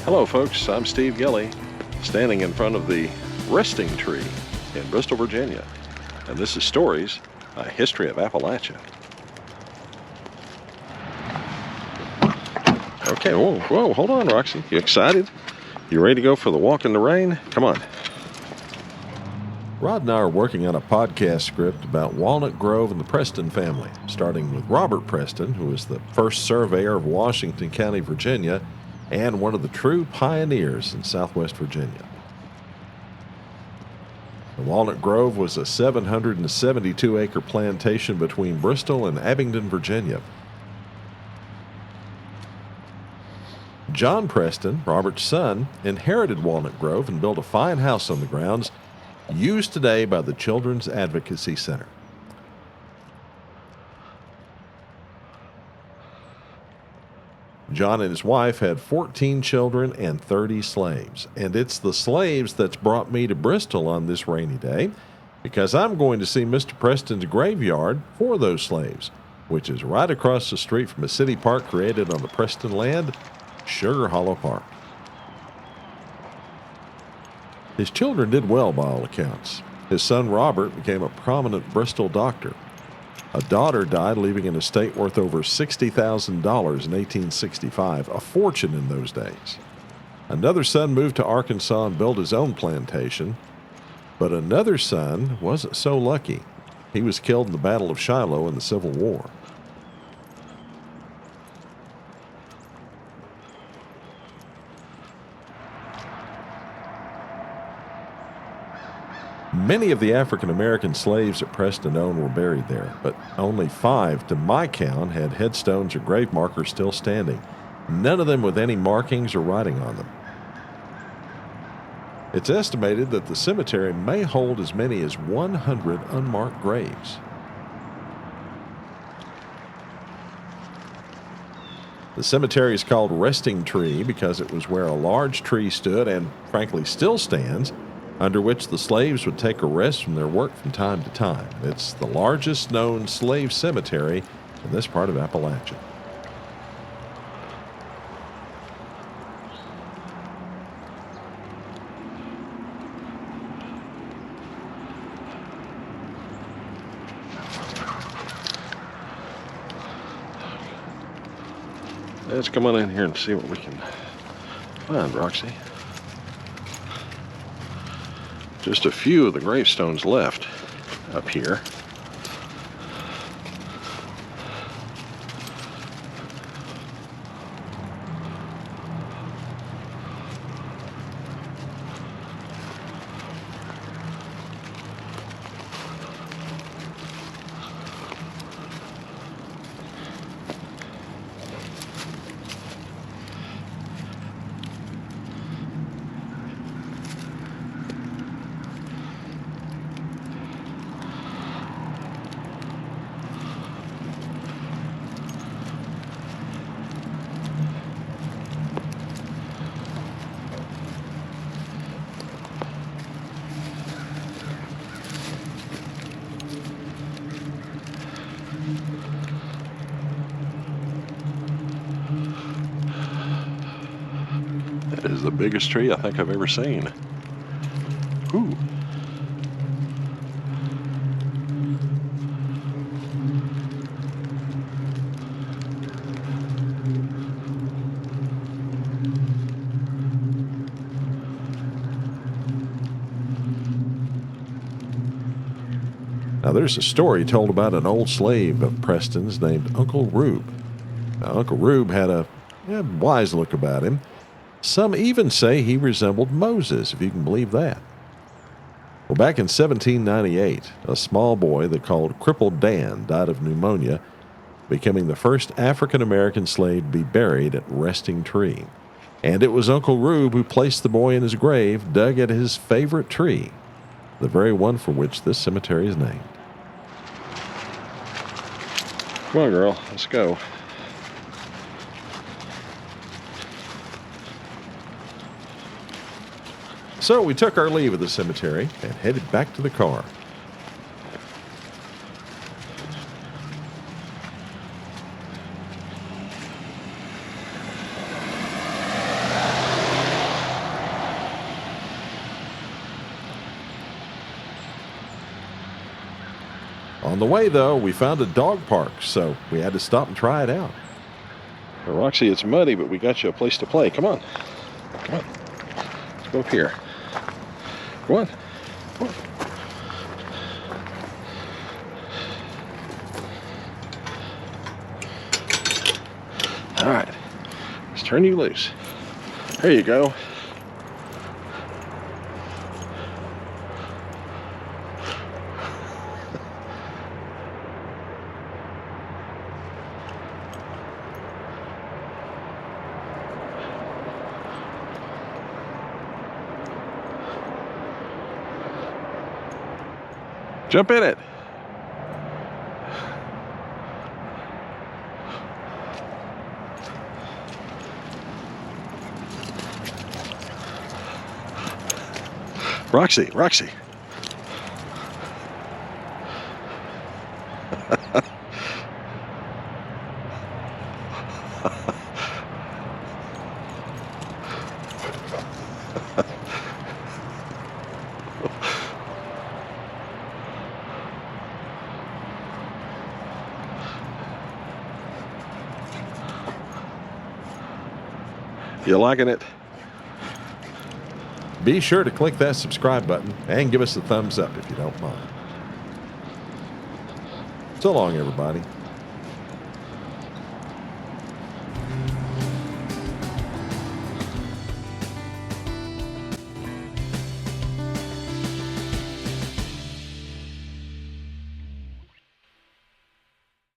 Hello folks, I'm Steve Gelly, standing in front of the Resting Tree in Bristol, Virginia. And this is Stories, a History of Appalachia. Okay, whoa, hold on, Roxy. You excited? You ready to go for the walk in the rain? Come on. Rod and I are working on a podcast script about Walnut Grove and the Preston family, starting with Robert Preston, who was the first surveyor of Washington County, Virginia, and one of the true pioneers in Southwest Virginia. The Walnut Grove was a 772-acre plantation between Bristol and Abingdon, Virginia. John Preston, Robert's son, inherited Walnut Grove and built a fine house on the grounds, used today by the Children's Advocacy Center. John and his wife had 14 children and 30 slaves. And it's the slaves that's brought me to Bristol on this rainy day, because I'm going to see Mr. Preston's graveyard for those slaves, which is right across the street from a city park created on the Preston land, Sugar Hollow Park. His children did well by all accounts. His son Robert became a prominent Bristol doctor. A daughter died, leaving an estate worth over $60,000 in 1865, a fortune in those days. Another son moved to Arkansas and built his own plantation, but another son wasn't so lucky. He was killed in the Battle of Shiloh in the Civil War. Many of the African-American slaves that Preston owned were buried there, but only 5, to my count, had headstones or grave markers still standing, none of them with any markings or writing on them. It's estimated that the cemetery may hold as many as 100 unmarked graves. The cemetery is called Resting Tree because it was where a large tree stood, and frankly still stands, under which the slaves would take a rest from their work from time to time. It's the largest known slave cemetery in this part of Appalachia. Let's come on in here and see what we can find, Roxy. Just a few of the gravestones left up here. That is the biggest tree I think I've ever seen. Ooh. Now, there's a story told about an old slave of Preston's named Uncle Rube. Now, Uncle Rube had a wise look about him. Some even say he resembled Moses, if you can believe that. Well, back in 1798, a small boy they called Crippled Dan died of pneumonia, becoming the first African-American slave to be buried at Resting Tree. And it was Uncle Rube who placed the boy in his grave, dug at his favorite tree, the very one for which this cemetery is named. Come on, girl, let's go. So we took our leave of the cemetery and headed back to the car. On the way, though, we found a dog park, so we had to stop and try it out. Well, Roxy, it's muddy, but we got you a place to play. Come on. Come on. Let's go up here. Come on. Come on. All right. Let's turn you loose. There you go. Jump in it. Roxy, Roxy. You liking it? Be sure to click that subscribe button and give us a thumbs up if you don't mind. So long, everybody.